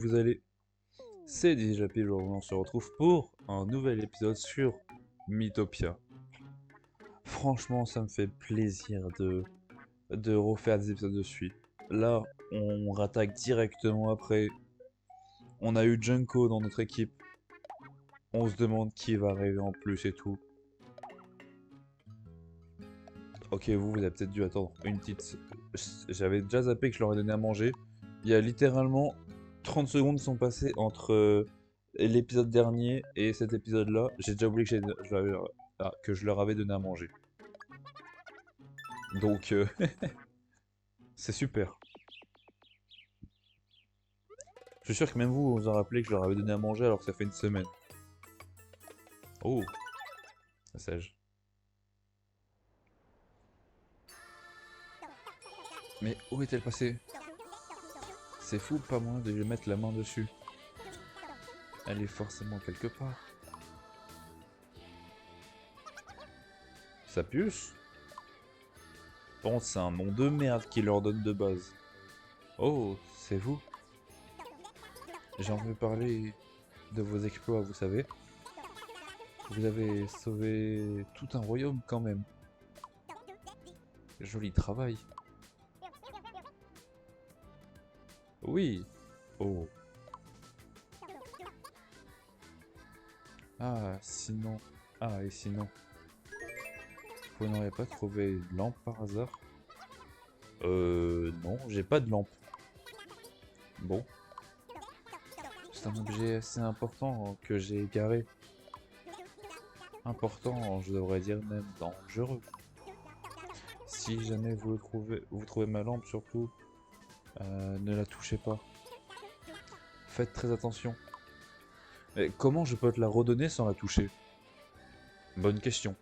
Vous allez. C'est déjà pile, on se retrouve pour un nouvel épisode sur Mythopia. Franchement, ça me fait plaisir de refaire des épisodes de suite. Là, on rattaque directement après. On a eu Junko dans notre équipe. On se demande qui va arriver en plus et tout. Ok, vous avez peut-être dû attendre une petite... J'avais déjà zappé que je leur ai donné à manger. Il y a littéralement 30 secondes qui sont passées entre l'épisode dernier et cet épisode-là. J'ai déjà oublié que je leur avais donné à manger. Donc, c'est super. Je suis sûr que même vous vous en rappelez que je leur avais donné à manger alors que ça fait une semaine. Oh, ça sage. Mais où est-elle passée? C'est fou, pas moyen de lui mettre la main dessus. Elle est forcément quelque part. Ça puce? Bon, c'est un nom de merde qui leur donne de base. Oh, c'est vous? J'ai envie de parler de vos exploits, vous savez. Vous avez sauvé tout un royaume quand même. Joli travail. Oui. Oh. Ah, sinon... Ah, et sinon... Vous n'auriez pas trouvé une lampe par hasard? Non, j'ai pas de lampe. Bon. C'est un objet assez important que j'ai égaré. Important, je devrais dire même dangereux. Si jamais vous trouvez ma lampe, surtout, ne la touchez pas. Faites très attention. Mais comment je peux te la redonner sans la toucher? Bonne question.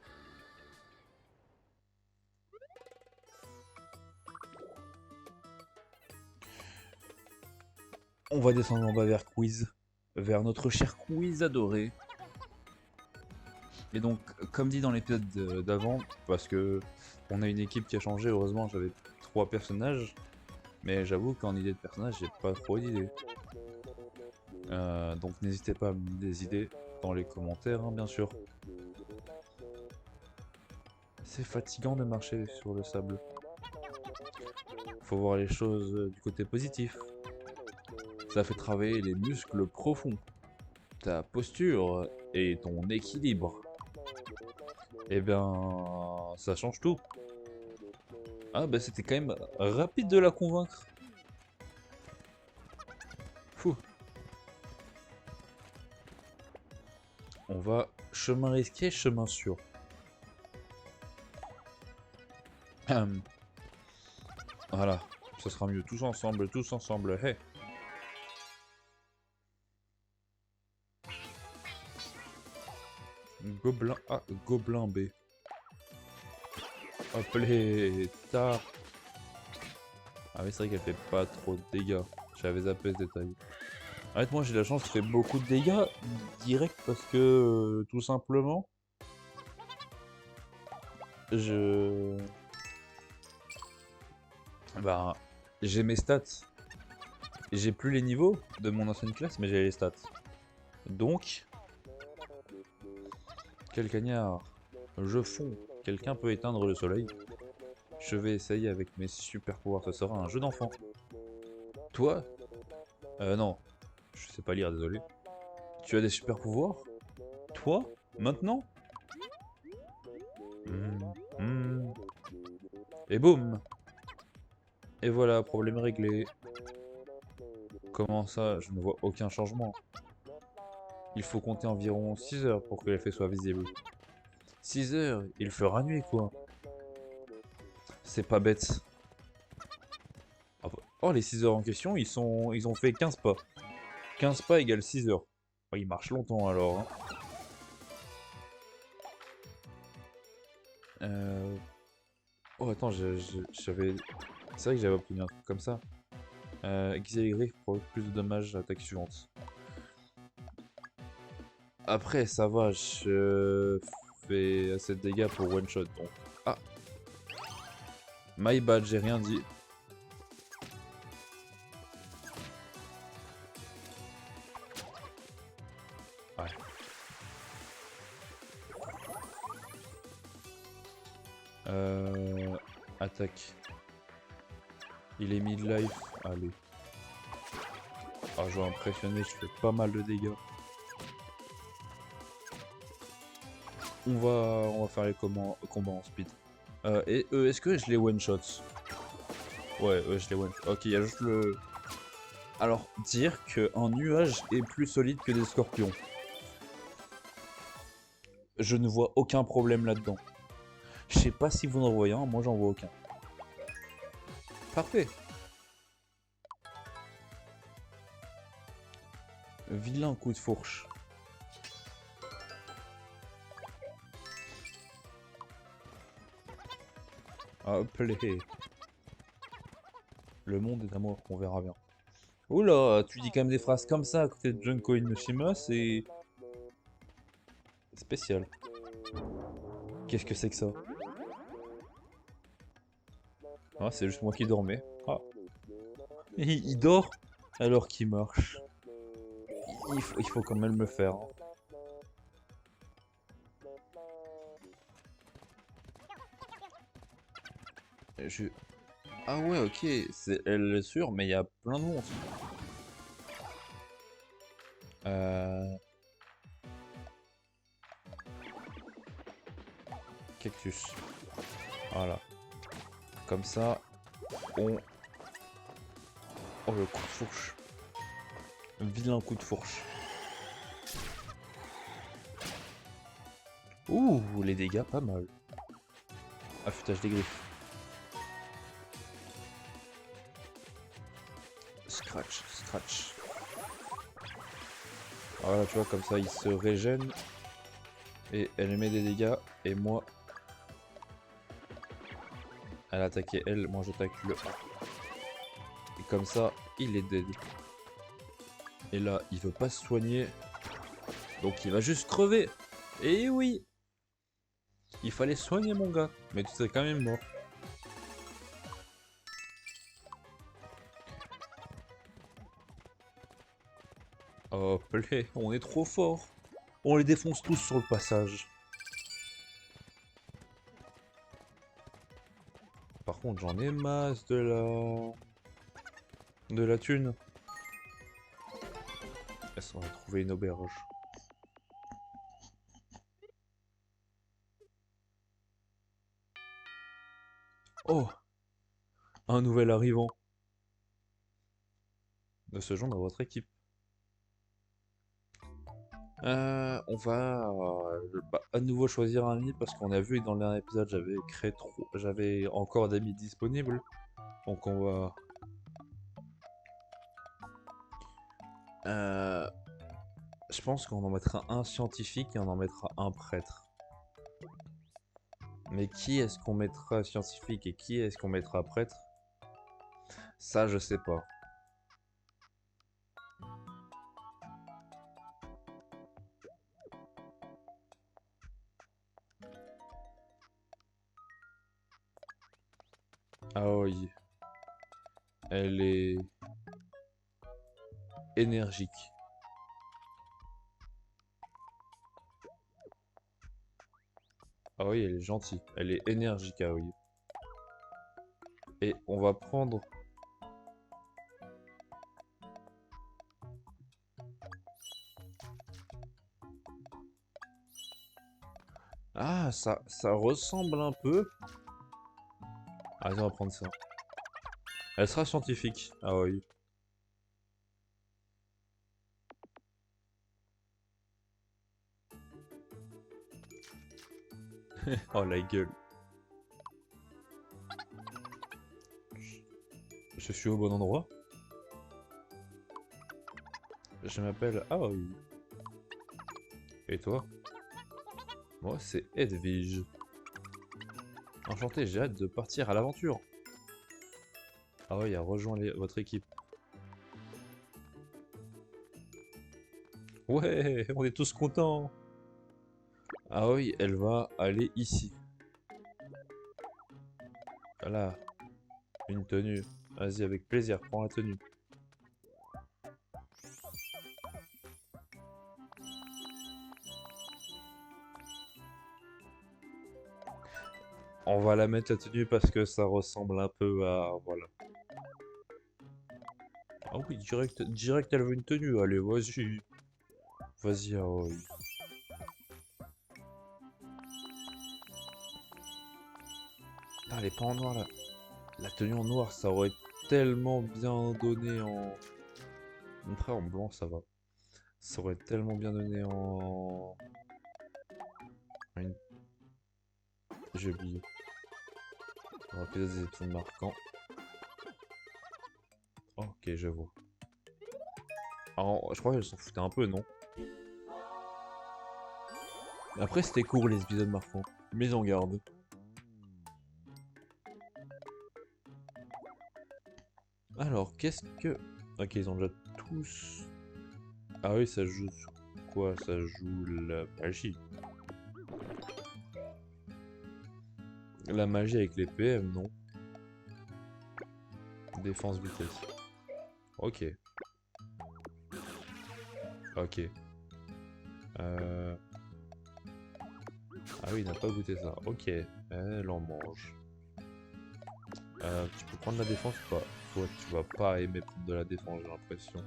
On va descendre en bas vers Quiz. Vers notre cher Quiz adoré. Et donc, comme dit dans l'épisode d'avant, parce que on a une équipe qui a changé, heureusement j'avais 3 personnages. Mais j'avoue qu'en idée de personnage, j'ai pas trop d'idées. Donc n'hésitez pas à me donner des idées dans les commentaires, hein, bien sûr. C'est fatigant de marcher sur le sable. Faut voir les choses du côté positif. Ça fait travailler les muscles profonds, ta posture et ton équilibre. Et bien, ça change tout. Ah bah c'était quand même rapide de la convaincre. Fou. On va chemin risqué, chemin sûr. Voilà, ça sera mieux. Tous ensemble, tous ensemble. Hey. Gobelin A, Gobelin B. Hop les tard. Ah oui, c'est vrai qu'elle fait pas trop de dégâts. J'avais zappé ce détail. En fait, moi j'ai la chance qu'elle fait beaucoup de dégâts direct parce que tout simplement, je... Bah, j'ai mes stats. J'ai plus les niveaux de mon ancienne classe, mais j'ai les stats. Donc, quel cagnard. Je fonds. Quelqu'un peut éteindre le soleil. Je vais essayer avec mes super pouvoirs. Ce sera un jeu d'enfant. Toi? Non. Je sais pas lire, désolé. Tu as des super pouvoirs? Toi? Maintenant? Et boum! Et voilà, problème réglé. Comment ça? Je ne vois aucun changement. Il faut compter environ 6 heures pour que l'effet soit visible. 6 heures? Il fera nuit, quoi. C'est pas bête. Oh, les 6 heures en question, ils ont fait 15 pas. 15 pas égale 6 heures. Oh, ils marchent longtemps, alors, hein. Oh, attends, j'avais... C'est vrai que j'avais obtenu un truc comme ça. Aiguiser les griffes pour plus de dommages à l'attaque suivante. Après, ça va, je fais assez de dégâts pour one shot. Donc... Ah! My bad, j'ai rien dit. Ouais. Attaque. Il est mid-life. Allez. Ah, je vais impressionner, je fais pas mal de dégâts. On va faire les combats en speed. Et eux, est-ce que je les one-shot? Ouais, je les one-shot. Ok, il y a juste le... Alors, dire qu'un nuage est plus solide que des scorpions. Je ne vois aucun problème là-dedans. Je sais pas si vous en voyez un, moi j'en vois aucun. Parfait. Vilain coup de fourche. Hop les. Le monde est à moi, on verra bien. Oula, tu dis quand même des phrases comme ça à côté de Junko Inoshima, c'est... spécial. Qu'est-ce que c'est que ça? Ah, c'est juste moi qui dormais. Ah. Il dort alors qu'il marche. Il faut quand même le faire. Hein. Je... Ah ouais, ok, c'est elle est sûre, mais il y a plein de monstres. Cactus. Voilà. Comme ça, on... Oh, le coup de fourche. Un vilain coup de fourche. Ouh, les dégâts, pas mal. Affûtage des griffes. Scratch, scratch. Voilà, tu vois, comme ça, il se régène. Et elle met des dégâts. Et moi... Elle attaquait elle, moi j'attaque le A. Et comme ça, il est dead. Et là, il veut pas se soigner. Donc il va juste crever. Et oui! Il fallait soigner mon gars. Mais tu serais quand même mort. Hop là, on est trop fort. On les défonce tous sur le passage. Par contre, j'en ai masse de la... thune. Est-ce qu'on va trouver une auberge? Oh! Un nouvel arrivant. De se joindre à votre équipe. On va bah, à nouveau choisir un ami parce qu'on a vu que dans le dernier épisode j'avais encore d'amis disponibles. Donc on va... Je pense qu'on en mettra un scientifique et on en mettra un prêtre. Mais qui est-ce qu'on mettra scientifique et qui est-ce qu'on mettra prêtre? Ça, je sais pas. Aoi, elle est énergique. Aoi, elle est gentille. Elle est énergique, Aoi. Et on va prendre... Ah, ça ressemble un peu. Allez, on va prendre ça. Elle sera scientifique, Aoi. Oh la gueule. Je suis au bon endroit. Je m'appelle Aoi. Et toi? Moi, c'est Edwige. Enchanté, j'ai hâte de partir à l'aventure. Aoi a rejoint votre équipe. Ouais, on est tous contents. Aoi, elle va aller ici. Voilà, une tenue. Vas-y, avec plaisir, prends la tenue. On va la mettre la tenue parce que ça ressemble un peu à... Voilà. Ah oui, direct elle veut une tenue. Allez, vas-y. Vas-y, Aoi. Ah, elle est pas en noir là. La tenue en noir, ça aurait tellement bien donné en... Après, en blanc, ça va. Ça aurait tellement bien donné en... Une... J'ai oublié. On va peut-être des épisodes marquants. Oh, ok, je vois. Alors, je crois qu'elle s'en foutait un peu, non? Après, c'était court les épisodes marquants. Mais en garde. Alors, qu'est-ce que... Ok, ils ont déjà tous... Ah oui, ça joue sur quoi? Ça joue la magie. La magie avec les PM, non? Défense vitesse. Ok. Ok. Ah oui, il n'a pas goûté ça. Ok. Elle en mange. Tu peux prendre la défense ou pas? Toi, tu vas pas aimer prendre de la défense, j'ai l'impression.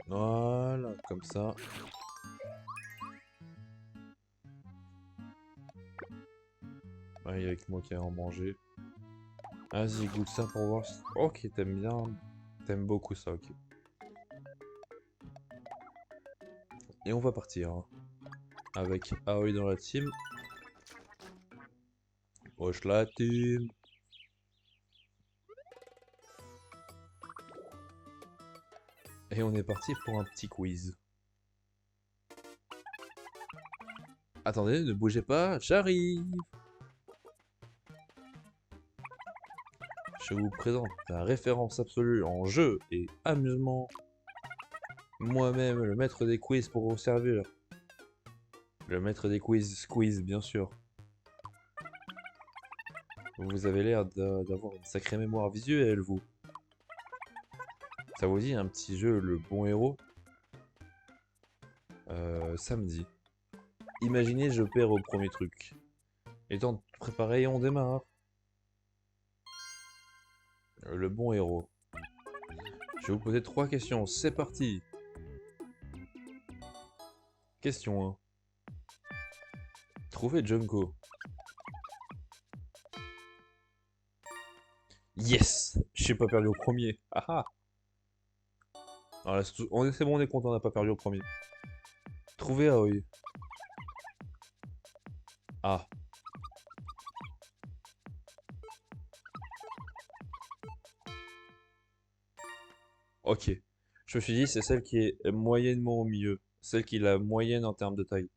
Voilà, comme ça. Ah, il y a avec moi qui a en manger. Vas-y, goûte ça pour voir. Ok, t'aimes bien. T'aimes beaucoup ça, ok. Et on va partir. Hein. Avec Aoi dans la team. Wesh la team. Et on est parti pour un petit quiz. Attendez, ne bougez pas, j'arrive. Je vous présente la référence absolue en jeu et amusement. Moi-même, le maître des quiz pour vous servir. Le maître des quiz, Squeeze, bien sûr. Vous avez l'air d'avoir une sacrée mémoire visuelle, vous. Ça vous dit un petit jeu, le bon héros? Samedi. Imaginez, je perds au premier truc. Étant préparé, on démarre. Le bon héros. Je vais vous poser 3 questions, c'est parti. Question 1. Trouvez Junko. Yes! J'ai pas perdu au premier. Ah ah! Alors là, c'est bon, on est content, on n'a pas perdu au premier. Trouvez Aoi. Ah. Ok. Je me suis dit, c'est celle qui est moyennement au milieu. Celle qui est la moyenne en termes de taille.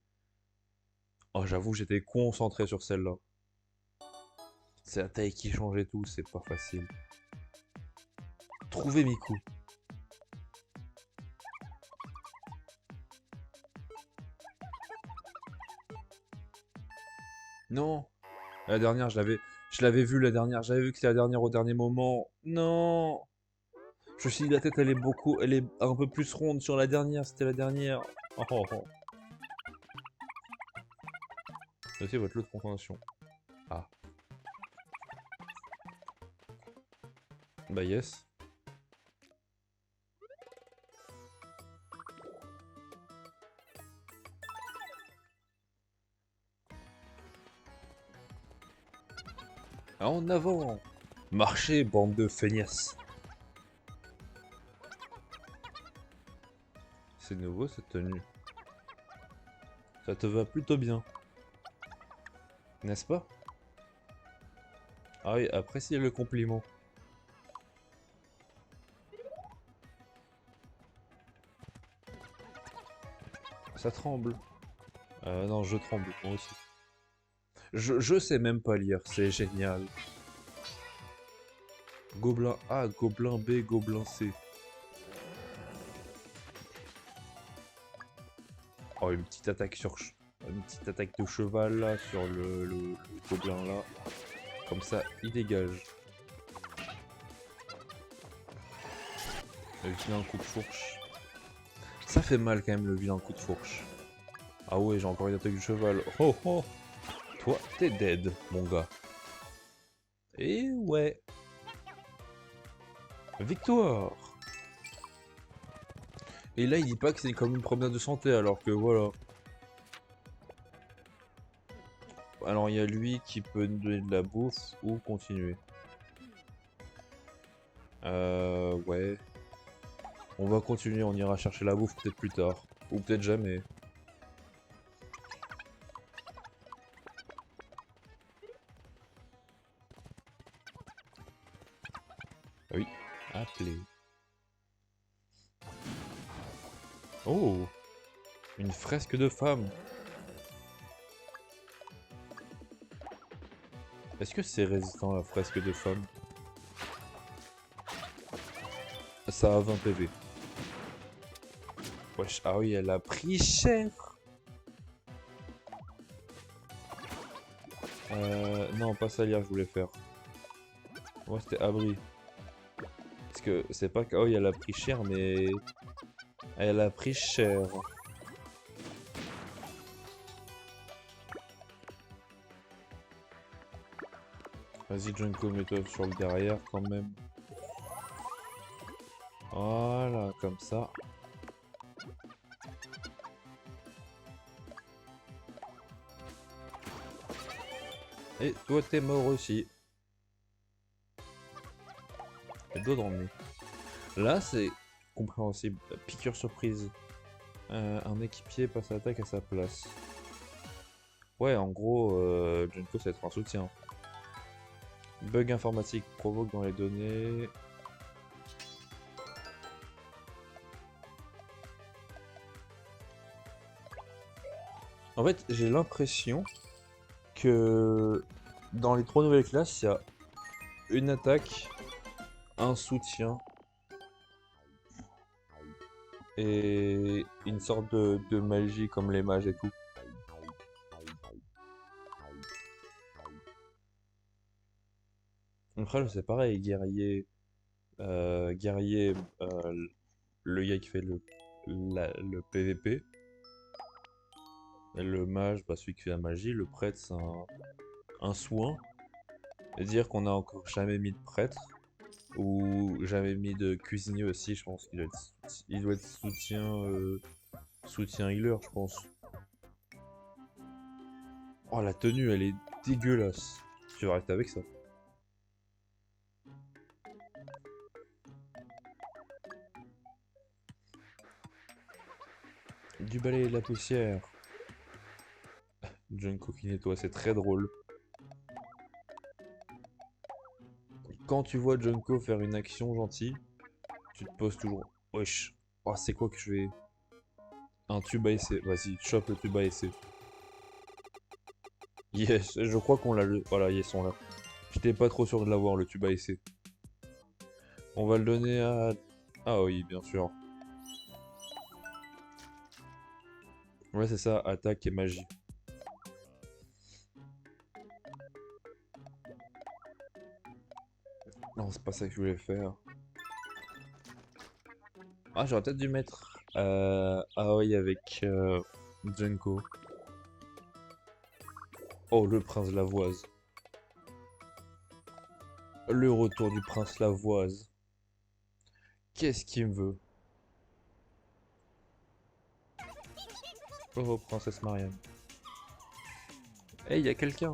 Oh, j'avoue, j'étais concentré sur celle-là. C'est la taille qui changeait tout, c'est pas facile. Trouvez Miku. Non. La dernière, je l'avais vue la dernière. J'avais vu que c'était la dernière au dernier moment. Non. Je me suis dit, la tête, elle est un peu plus ronde sur la dernière. C'était la dernière. Oh, oh, oh. Notez votre lot de compréhension. Ah. Bah yes. En avant. Marchez, bande de feignasses. C'est nouveau cette tenue. Ça te va plutôt bien. N'est-ce pas? Ah oui, appréciez le compliment. Ça tremble. Non, je tremble, moi aussi. Je sais même pas lire, c'est génial. Gobelin A, Gobelin B, Gobelin C. Oh, une petite attaque une petite attaque de cheval là sur le gobelin là. Comme ça, il dégage. Il a un coup de fourche. Ça fait mal quand même le vilain coup de fourche. Ah ouais, j'ai encore une attaque du cheval. Oh oh. Toi, t'es dead, mon gars. Et ouais. Victoire. Et là, il dit pas que c'est comme une promenade de santé, alors que voilà. Alors, il y a lui qui peut nous donner de la bouffe ou continuer. Ouais. On va continuer, on ira chercher la bouffe peut-être plus tard. Ou peut-être jamais. Ah oui, appeler. Oh, une fresque de femme. Est-ce que c'est résistant la fresque de femme? Ça a 20 PV. Wesh, ah oui, elle a pris cher. Non, pas Salia, je voulais faire. Moi, c'était abri. Parce que c'est pas que... Oh, elle a pris cher, mais... Elle a pris cher. Vas-y, Junko, mets-toi sur le derrière quand même. Voilà, comme ça. Et toi, t'es mort aussi. Et dos dans le nez. Là, c'est compréhensible. Piqûre surprise. Un équipier passe l'attaque à sa place. Ouais, en gros, Junko, ça va être un soutien. Bug informatique provoque dans les données. En fait, j'ai l'impression que dans les 3 nouvelles classes, il y a une attaque, un soutien et une sorte de magie comme les mages et tout. Après, c'est pareil, guerrier, guerrier, le gars qui fait le PVP. Et le mage, bah, celui qui fait la magie. Le prêtre, c'est un soin. Et dire qu'on a encore jamais mis de prêtre. Ou jamais mis de cuisinier aussi, je pense qu'il doit être soutien, soutien healer, je pense. Oh, la tenue, elle est dégueulasse. Tu vas arrêter avec ça. Du balai et de la poussière. Junko qui nettoie, c'est très drôle. Quand tu vois Junko faire une action gentille, tu te poses toujours. Wesh. Oh, c'est quoi que je vais. Un tube à essai. Vas-y, chope le tube à essai. Yes, je crois qu'on l'a. Voilà, ils sont là. J'étais pas trop sûr de l'avoir, le tube à essai. On va le donner à... Ah oui, bien sûr. Ouais, c'est ça, attaque et magie. Non, c'est pas ça que je voulais faire. Ah, j'aurais peut-être dû mettre Aoi avec Junko. Oh, le prince Lavoise. Le retour du prince Lavoise. Qu'est-ce qu'il me veut? Oh, princesse Marianne. Eh, y a quelqu'un.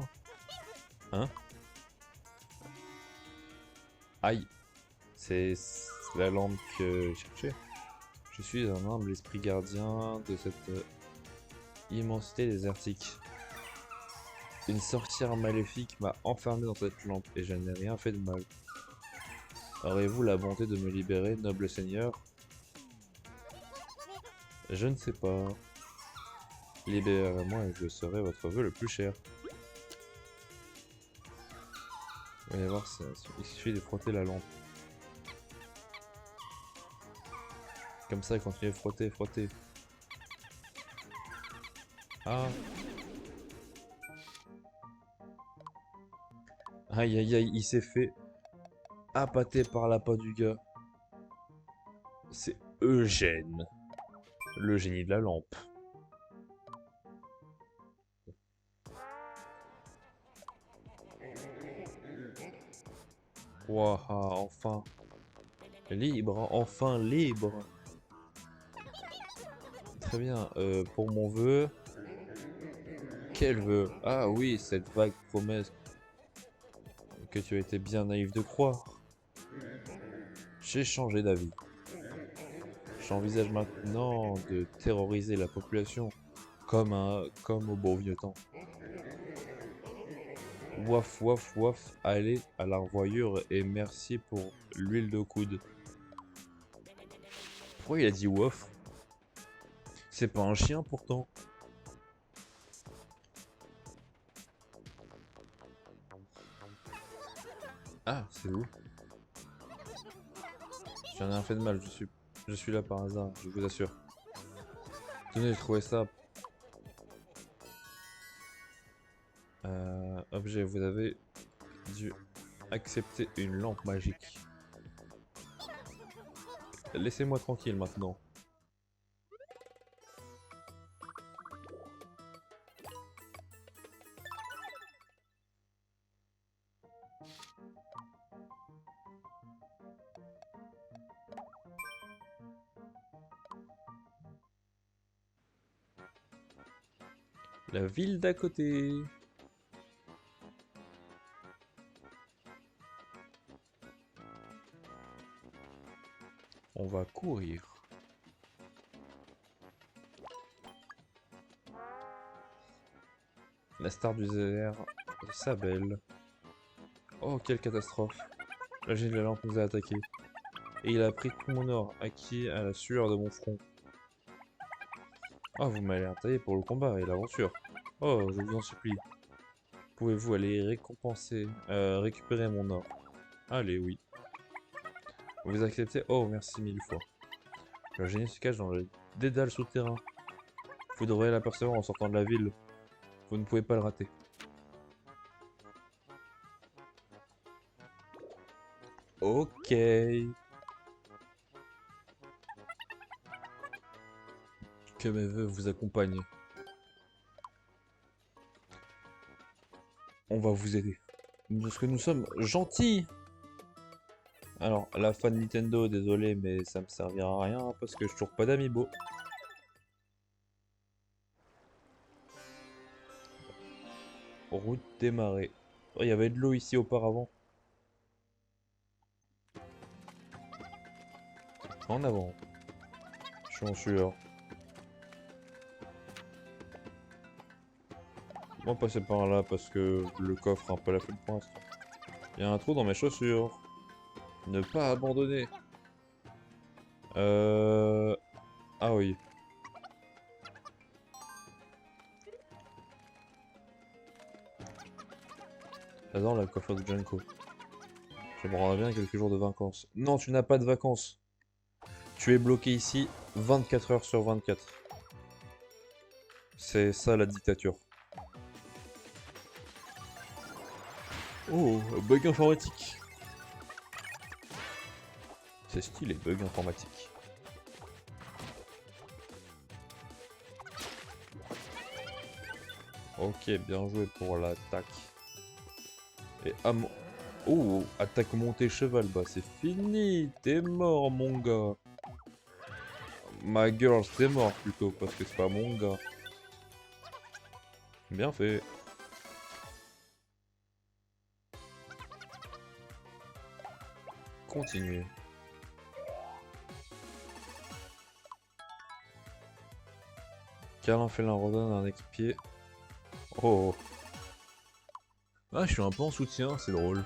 Hein? Aïe. C'est la lampe que je cherchais. Je suis un humble esprit gardien de cette immensité désertique. Une sorcière maléfique m'a enfermé dans cette lampe et je n'ai rien fait de mal. Aurez-vous la bonté de me libérer, noble seigneur? Je ne sais pas. Libérez-moi et je serai votre vœu le plus cher. Vous allez voir, il suffit de frotter la lampe. Comme ça, continuez de frotter, frotter. Ah. Aïe aïe aïe, il s'est fait appâter par l'appât du gars. C'est Eugène. Le génie de la lampe. Waouh, enfin. Libre, enfin libre. Très bien. Pour mon vœu. Quel vœu? Ah oui, cette vague promesse que tu as été bien naïf de croire. J'ai changé d'avis. J'envisage maintenant de terroriser la population comme au bon vieux temps. Waf waf waf, allez à la revoyure et merci pour l'huile de coude. Pourquoi il a dit waf? C'est pas un chien pourtant. Ah, c'est où? J'ai rien fait de mal, je suis là par hasard, je vous assure. Tenez, j'ai trouvé ça. Objet, vous avez dû accepter une lampe magique. Laissez-moi tranquille maintenant. La ville d'à côté. On va courir. La star du désert, Sabelle. Oh, quelle catastrophe. Le génie de la lampe nous a attaqués. Et il a pris tout mon or, acquis à la sueur de mon front. Oh, vous m'avez entaillé pour le combat et l'aventure. Oh, je vous en supplie. Pouvez-vous aller récupérer mon or? Allez, oui. Vous acceptez? Oh, merci mille fois. Le génie se cache dans le dédale souterrain. Vous devrez l'apercevoir en sortant de la ville. Vous ne pouvez pas le rater. Ok. Que mes vœux vous accompagnent. On va vous aider. Parce que nous sommes gentils. Alors, la fan Nintendo, désolé, mais ça me servira à rien parce que je trouve pas d'amiibo. Route démarrée. Oh, il y avait de l'eau ici auparavant. En avant. Je suis en sueur. Moi, passer par là parce que le coffre a un peu la flemme pour l'instant. Il y a un trou dans mes chaussures. Ne pas abandonner. Ah oui. J'adore la coiffure de Junko. J'aimerais bien quelques jours de vacances. Non, tu n'as pas de vacances. Tu es bloqué ici 24 heures sur 24. C'est ça la dictature. Oh, bug informatique. C'est stylé, bug informatique. Ok, bien joué pour l'attaque. Et oh, attaque montée cheval, bah c'est fini, t'es mort mon gars. Ma girl, t'es mort plutôt, parce que c'est pas mon gars. Bien fait. Continuez. Carlin Félin redonne un ex-pied. Oh. Ah, je suis un peu en soutien, c'est drôle.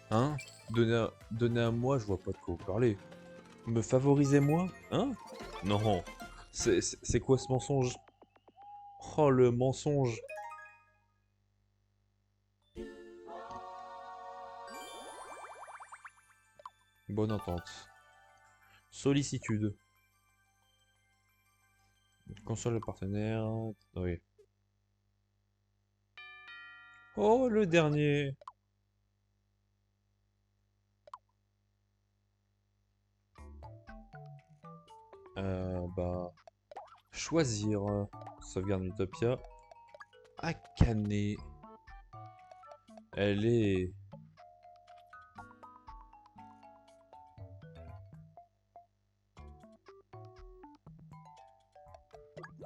Hein? Donnez à moi, je vois pas de quoi vous parler. Me favoriser moi? Hein? Non. C'est quoi ce mensonge? Oh, le mensonge. Bonne entente. Sollicitude. Console le partenaire. Oui. Oh, le dernier. Choisir. Sauvegarde Utopia. Akane. Elle est...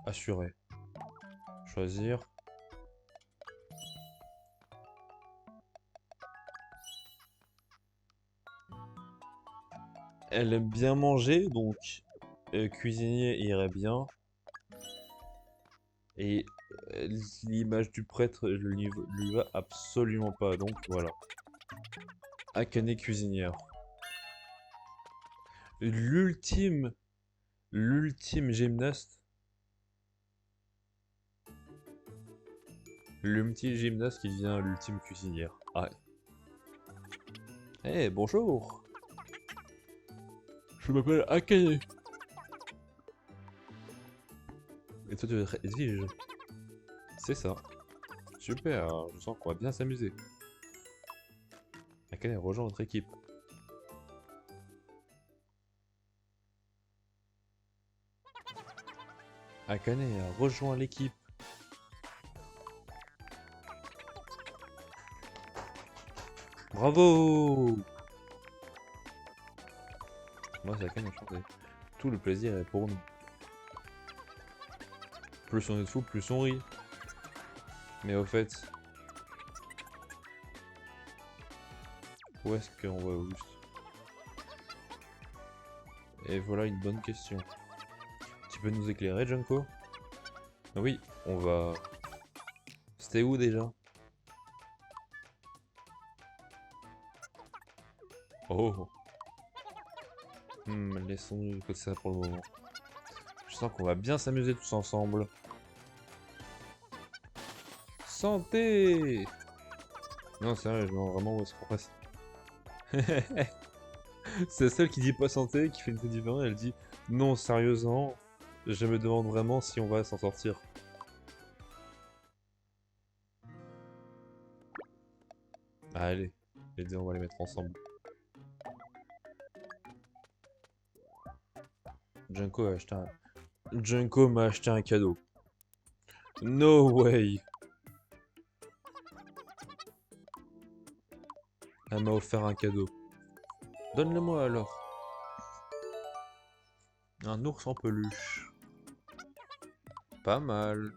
assurée. Choisir. Elle aime bien manger, donc cuisinier irait bien. Et l'image du prêtre lui va absolument pas, donc voilà. Akane cuisinière. L'ultime gymnaste. L'ultime gymnaste qui devient l'ultime cuisinière. Ah. Eh, bonjour. Je m'appelle Akane. Et toi tu veux être Edwige. C'est ça. Super, je sens qu'on va bien s'amuser. Akane rejoint notre équipe. Akane a rejoint l'équipe. Bravo! Moi, c'est Akane a chanté. Tout le plaisir est pour nous. Plus on est de fou, plus on rit. Mais au fait... où est-ce qu'on va au juste? Et voilà une bonne question. Tu peux nous éclairer, Junko? Oui, on va... C'était où déjà? Oh! Laissons de côté ça pour le moment. Je sens qu'on va bien s'amuser tous ensemble. Santé! Non, sérieux, je me demande vraiment où est-ce qu'on passe. C'est celle qui dit pas santé, qui fait une truc différent, elle dit non, sérieusement, je me demande vraiment si on va s'en sortir. Allez, les deux, on va les mettre ensemble. Junko m'a acheté un cadeau. No way! Elle m'a offert un cadeau. Donne-le-moi alors. Un ours en peluche. Pas mal.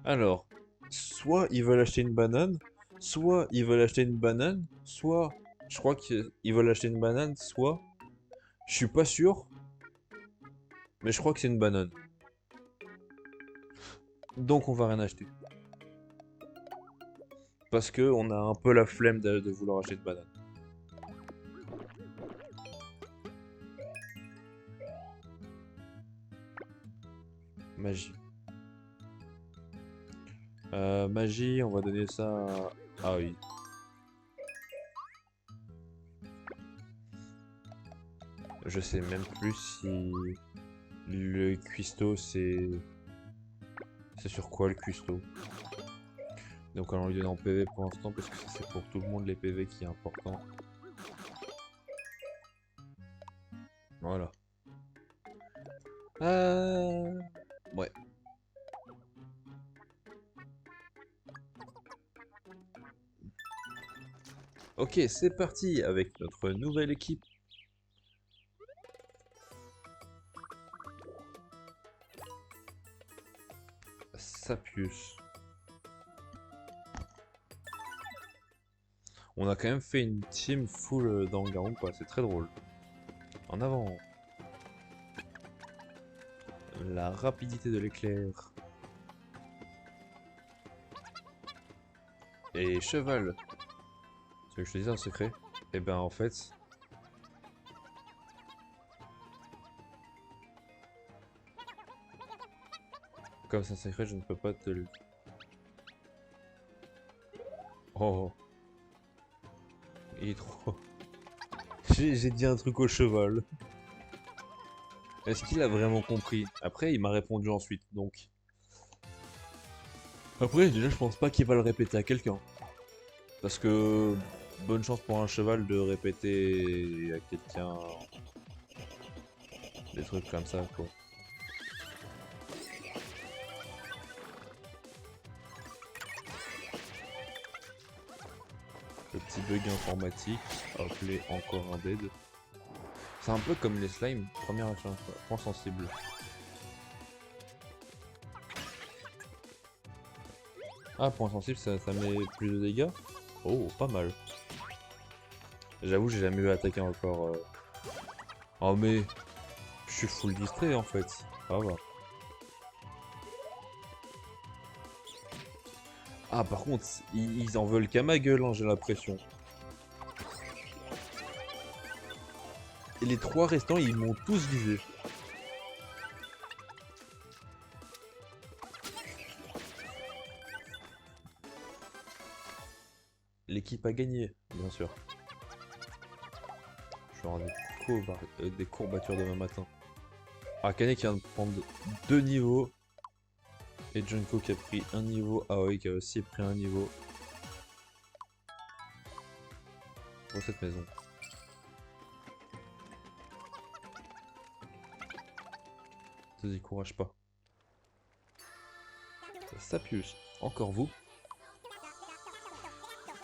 Alors, soit ils veulent acheter une banane, soit ils veulent acheter une banane, soit je crois qu'ils veulent acheter une banane, soit je suis pas sûr, mais je crois que c'est une banane. Donc on va rien acheter. Parce que on a un peu la flemme de vouloir acheter une banane. Magie. Magie, on va donner ça à... Ah oui. Je sais même plus si le cuistot c'est... C'est sur quoi le cuistot? Donc on lui donner en PV pour l'instant parce que c'est pour tout le monde les PV qui est important. Voilà. Ouais. Ok, c'est parti avec notre nouvelle équipe. Sapius. On a quand même fait une team full Danganronpa, c'est très drôle. En avant. La rapidité de l'éclair. Et cheval. Tu veux que je te dise un secret? Eh ben en fait... Comme c'est un secret, je ne peux pas te le... Oh. Il est trop... J'ai dit un truc au cheval. Est-ce qu'il a vraiment compris? Après, il m'a répondu ensuite, donc... Après, déjà, je pense pas qu'il va le répéter à quelqu'un. Parce que bonne chance pour un cheval de répéter à quelqu'un des trucs comme ça, quoi. Le petit bug informatique, appelé encore un dead. C'est un peu comme les slimes, première point sensible. Ah, point sensible, ça met plus de dégâts? Oh, pas mal. J'avoue, j'ai jamais eu attaqué encore. Oh, mais je suis full distrait en fait. Ça va. Ah, par contre, ils en veulent qu'à ma gueule, hein, j'ai l'impression. Et les trois restants, ils m'ont tous visé. L'équipe a gagné, bien sûr. Je vais avoir des courbatures demain matin. Ah, Kane qui vient de prendre 2 niveaux. Et Junko qui a pris un niveau. Aoi qui a aussi pris un niveau. Pour cette maison. Ne te décourage pas. Sapius, encore vous.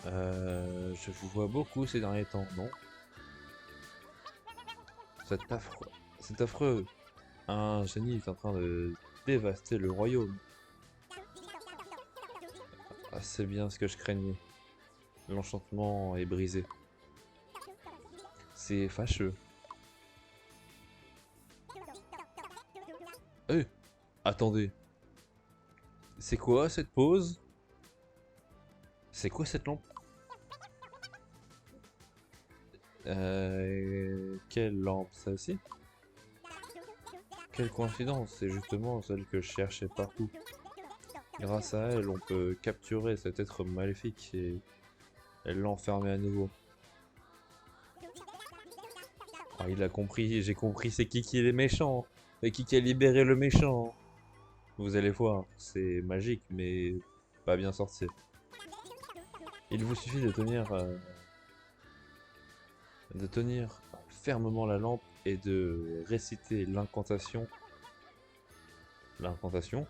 Je vous vois beaucoup ces derniers temps, non? C'est affreux. C'est affreux. Un génie est en train de dévaster le royaume. Ah, c'est bien ce que je craignais. L'enchantement est brisé. C'est fâcheux. Eh, attendez. C'est quoi cette pause? C'est quoi cette lampe? Quelle lampe, ça aussi? Quelle coïncidence, c'est justement celle que je cherchais partout. Grâce à elle, on peut capturer cet être maléfique et l'enfermer à nouveau. Ah, il a compris, j'ai compris, c'est qui est les méchants. Et qui a libéré le méchant. Vous allez voir, c'est magique, mais pas bien sorti. Il vous suffit de tenir fermement la lampe et de réciter l'incantation. L'incantation?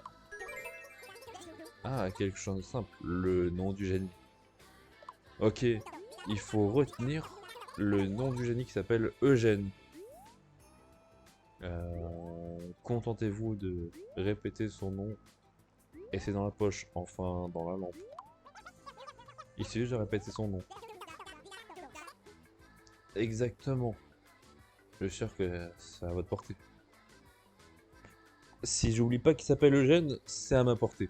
Ah, quelque chose de simple, le nom du génie. Ok, il faut retenir le nom du génie qui s'appelle Eugène. Contentez-vous de répéter son nom et c'est dans la poche, enfin dans la lampe. Il suffit juste de répéter son nom. Exactement. Je suis sûr que c'est à votre portée. Si j'oublie pas qu'il s'appelle Eugène, c'est à ma portée.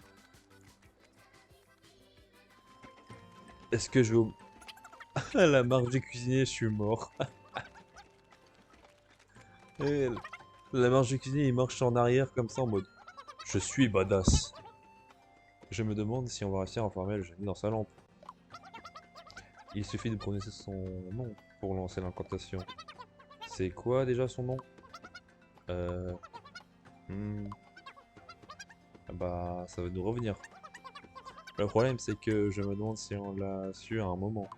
Est-ce que je vais... À la marche du cuisinier, je suis mort. Et la marche du cuisinier, il marche en arrière comme ça en mode... Je suis badass. Je me demande si on va réussir à enfermer le génie dans sa lampe. Il suffit de prononcer son nom pour lancer l'incantation. C'est quoi déjà son nom? Euh... hmm, Bah, ça va nous revenir. Le problème, c'est que je me demande si on l'a su à un moment.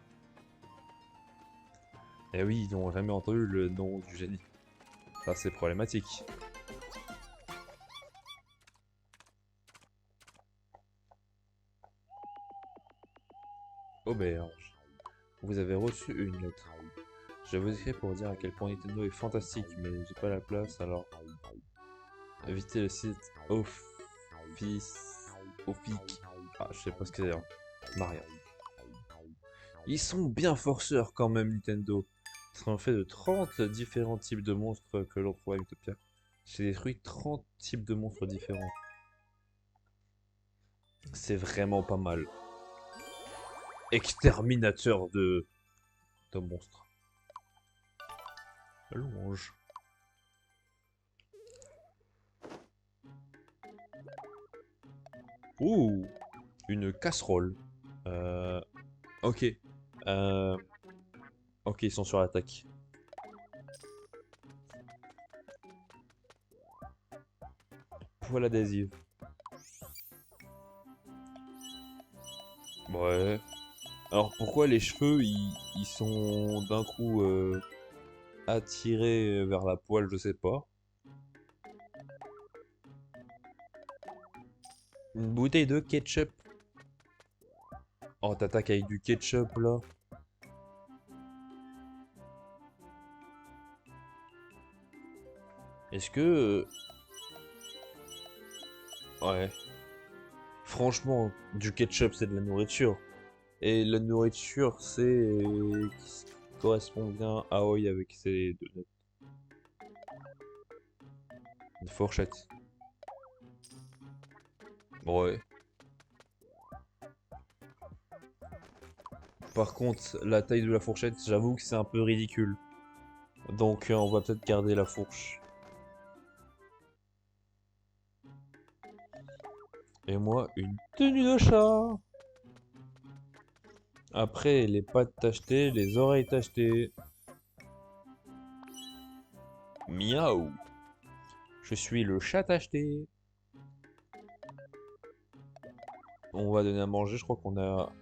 Et oui, ils n'ont jamais entendu le nom du génie. Ça, c'est problématique. Auberge. Vous avez reçu une lettre. Je vous écris pour dire à quel point Nintendo est fantastique, mais j'ai pas la place, alors évitez le site Offic. Ah, je sais pas ce que c'est. Hein. Maria. Ils sont bien forceurs quand même, Nintendo. Ils sont fait de 30 différents types de monstres que l'on trouve à Utopia. J'ai détruit 30 types de monstres différents. C'est vraiment pas mal. Exterminateur de monstres. Louange. Ouh, une casserole. Euh, ok. Euh, ok, ils sont sur l'attaque. Poil adhésive. Ouais. Alors pourquoi les cheveux ils sont d'un coup attirés vers la poêle, je sais pas. Une bouteille de ketchup. Oh, t'attaques avec du ketchup là. Est-ce que... Ouais. Franchement, du ketchup c'est de la nourriture. Et la nourriture c'est... qui correspond bien à Aoi avec ses deux lettres. Une fourchette. Ouais. Par contre, la taille de la fourchette, j'avoue que c'est un peu ridicule. Donc on va peut-être garder la fourche. Et moi, une tenue de chat. Après, les pattes tachetées, les oreilles tachetées. Miaou. Je suis le chat tacheté. On va donner à manger, je crois qu'on a...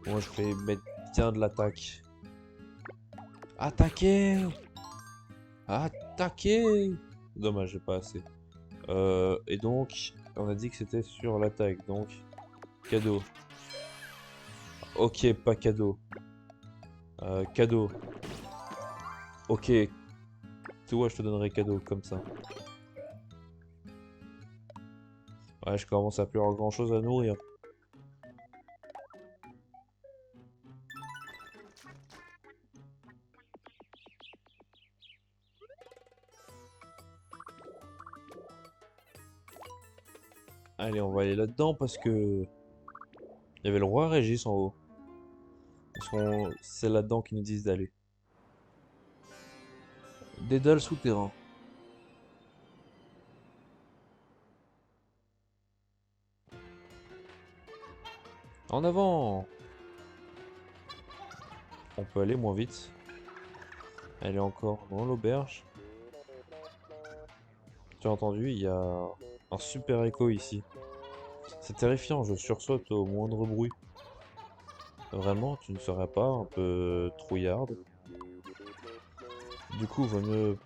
Moi, je vais mettre bien de l'attaque. Attaquer! Attaquer! Dommage, j'ai pas assez. Et donc, on a dit que c'était sur l'attaque, donc... Cadeau. Ok, pas cadeau. Cadeau. Ok. Toi, je te donnerai cadeau, comme ça. Ouais, je commence à plus avoir grand chose à nourrir. Allez, on va aller là-dedans parce que... Il y avait le roi Régis en haut. Parce qu'on... C'est là-dedans qu'ils nous disent d'aller. Des dalles souterrains. En avant! On peut aller moins vite. Elle est encore dans l'auberge. Tu as entendu, il y a un super écho ici. C'est terrifiant, je sursaute au moindre bruit. Vraiment, tu ne serais pas un peu trouillarde? Du coup, vaut mieux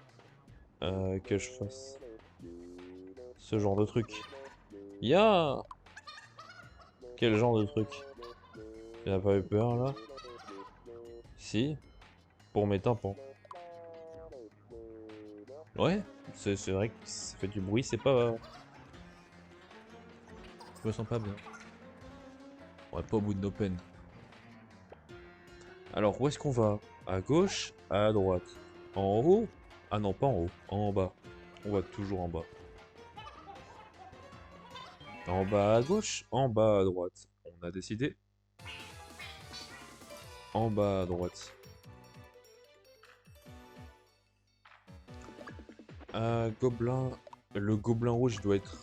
que je fasse ce genre de truc. Ya! Quel genre de truc? Tu n'as pas eu peur là? Si, pour mes tympans. Ouais, c'est vrai que ça fait du bruit, c'est pas... Je me sens pas bien. On est pas au bout de nos peines. Alors, où est-ce qu'on va? À gauche, à droite. En haut? Ah non, pas en haut, en bas. On va toujours en bas. En bas à gauche, en bas à droite. On a décidé. En bas à droite. Gobelin... Le gobelin rouge doit être...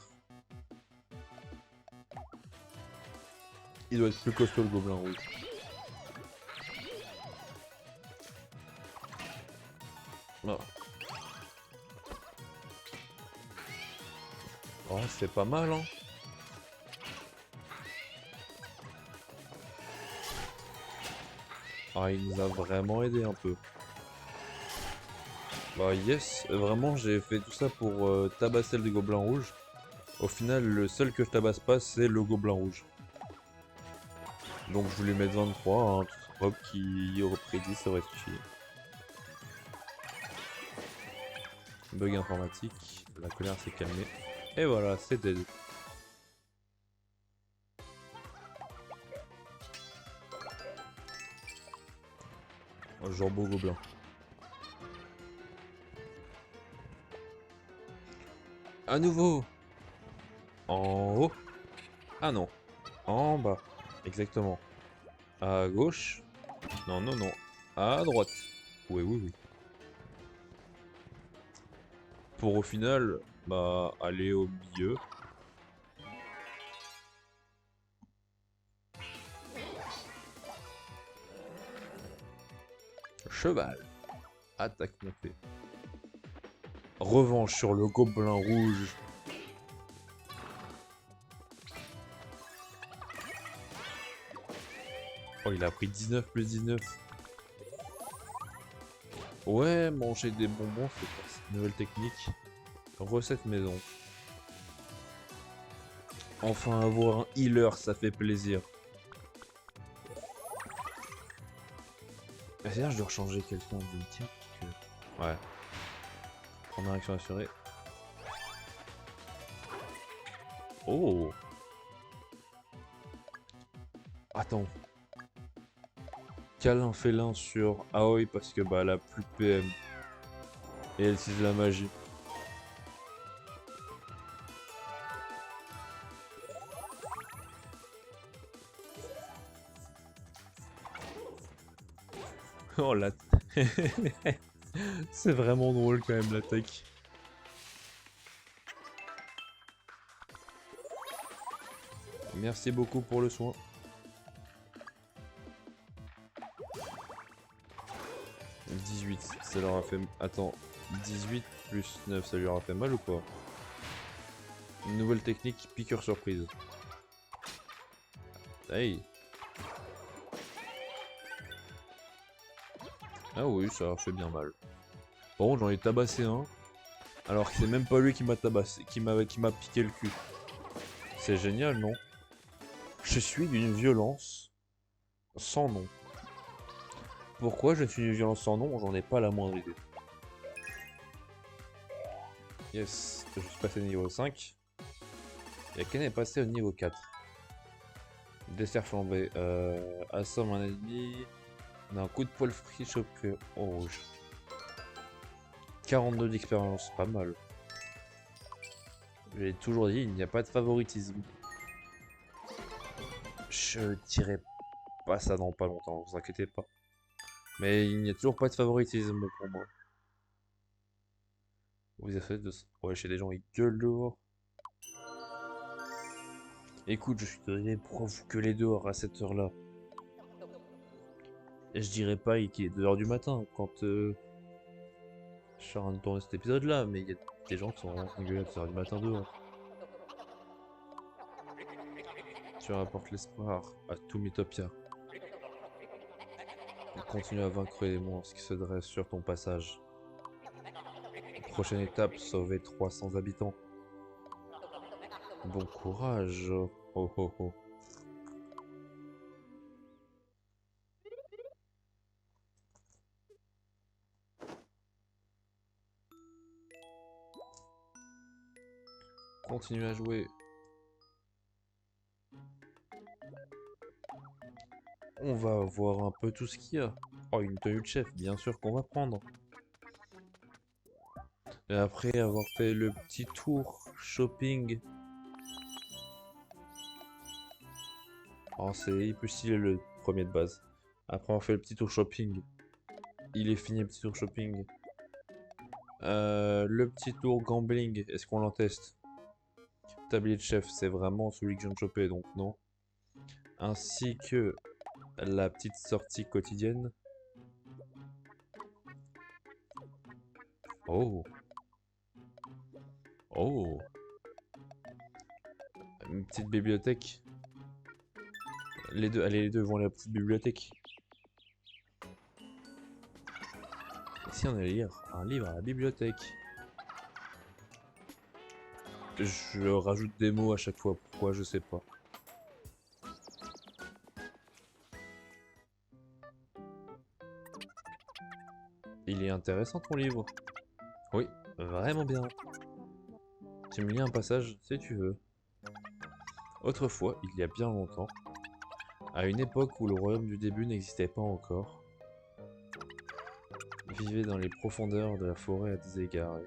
Il doit être plus costaud le gobelin rouge. Ah. Oh, c'est pas mal, hein. Ah, il nous a vraiment aidé un peu. Bah yes, vraiment j'ai fait tout ça pour tabasser le gobelin rouge. Au final, le seul que je tabasse pas, c'est le gobelin rouge. Donc je voulais mettre 23, hein, toute robe qui aurait pris 10, ça aurait suffi. Bug informatique, la colère s'est calmée. Et voilà, c'est dead. Genre beau gobelin. À nouveau! En haut? Ah non. En bas. Exactement. À gauche? Non, non, non. À droite. Oui, oui, oui. Pour au final, bah, aller au milieu. Cheval. Attaque montée. Revanche sur le gobelin rouge. Oh, il a pris 19 plus 19. Ouais, manger des bonbons, c'est pas cette nouvelle technique. Recette maison. Enfin, avoir un healer, ça fait plaisir. C'est-à-dire, je dois changer quelqu'un d'une team. Ouais. Première action assurée. Oh! Attends. Câlin félin sur Aoi parce que bah elle a plus de PM. Et elle utilise la magie. Oh la... C'est vraiment drôle quand même l'attaque. Merci beaucoup pour le soin. 18, ça leur a fait... Attends, 18 plus 9, ça lui aura fait mal ou pas? Une nouvelle technique, piqûre surprise. Hey. Ah oui, ça leur fait bien mal. Bon, j'en ai tabassé un. Alors que c'est même pas lui qui m'a tabassé, qui m'a piqué le cul. C'est génial, non? Je suis d'une violence sans nom. Pourquoi je suis d'une violence sans nom? J'en ai pas la moindre idée. Yes, je suis passé au niveau 5. Et Ken est passé au niveau 4. Dessert flambé. Assomme un ennemi. D'un coup de poil free chopé au rouge. 42 d'expérience, pas mal. J'ai toujours dit, il n'y a pas de favoritisme. Je dirai pas ça dans pas longtemps, vous inquiétez pas. Mais il n'y a toujours pas de favoritisme pour moi. Vous avez fait de... Ouais, chez des gens, ils gueulent dehors. Écoute, je suis désolé, pourquoi vous gueulez dehors à cette heure-là? Et je dirais pas qu'il est 2h du matin quand je suis en train de tourner cet épisode-là, mais il y a des gens qui sont en train de gueuler à 2h du matin dehors. Tu rapportes l'espoir à tout Mythopia. Continue à vaincre les monstres qui se dressent sur ton passage. Prochaine étape, sauver 300 habitants. Bon courage. Oh oh oh. Continue à jouer. On va voir un peu tout ce qu'il y a. Oh, une tenue de chef, bien sûr qu'on va prendre. Et après avoir fait le petit tour shopping. Oh, c'est hyper stylé le premier de base. Après on fait le petit tour shopping. Il est fini le petit tour shopping. Le petit tour gambling, est-ce qu'on l'en teste? Tablier de chef, c'est vraiment celui que je viens de choper, donc non. Ainsi que la petite sortie quotidienne. Oh. Oh. Une petite bibliothèque. Les deux, allez, les deux vont à la petite bibliothèque. Ici, on allait lire un livre à la bibliothèque. Je rajoute des mots à chaque fois. Pourquoi, je sais pas. Il est intéressant ton livre. Oui, vraiment bien. Tu me lis un passage si tu veux. Autrefois, il y a bien longtemps, à une époque où le royaume du début n'existait pas encore, vivait dans les profondeurs de la forêt à déségarés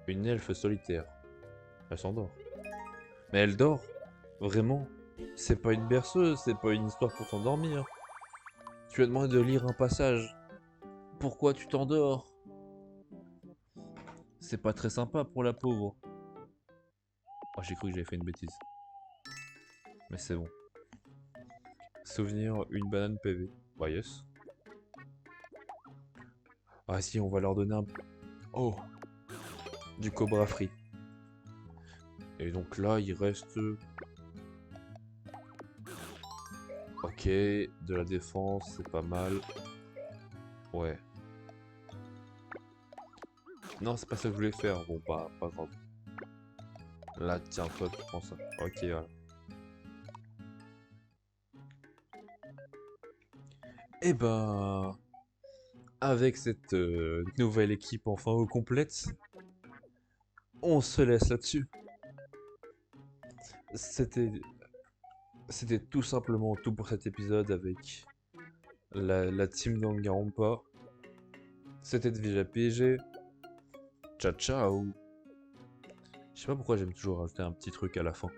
une elfe solitaire. Elle s'endort. Mais elle dort. Vraiment. C'est pas une berceuse, c'est pas une histoire pour s'endormir. Tu as demandé de lire un passage. Pourquoi tu t'endors? C'est pas très sympa pour la pauvre. Oh, j'ai cru que j'avais fait une bêtise. Mais c'est bon. Souvenir, une banane PV. Bah yes. Ah si, on va leur donner un... Oh, du Cobra Free. Et donc là, il reste... Ok, Ok, de la défense, c'est pas mal. Ouais. Non, c'est pas ça que je voulais faire. Bon, bah, pas grave. Là, tiens, toi, tu prends ça. Ok, voilà. Et ben, avec cette nouvelle équipe enfin au complète, on se laisse là-dessus. C'était, c'était tout simplement tout pour cet épisode avec la team d'Angarompa. C'était déjà PG. Ciao ciao. Je sais pas pourquoi j'aime toujours rajouter un petit truc à la fin.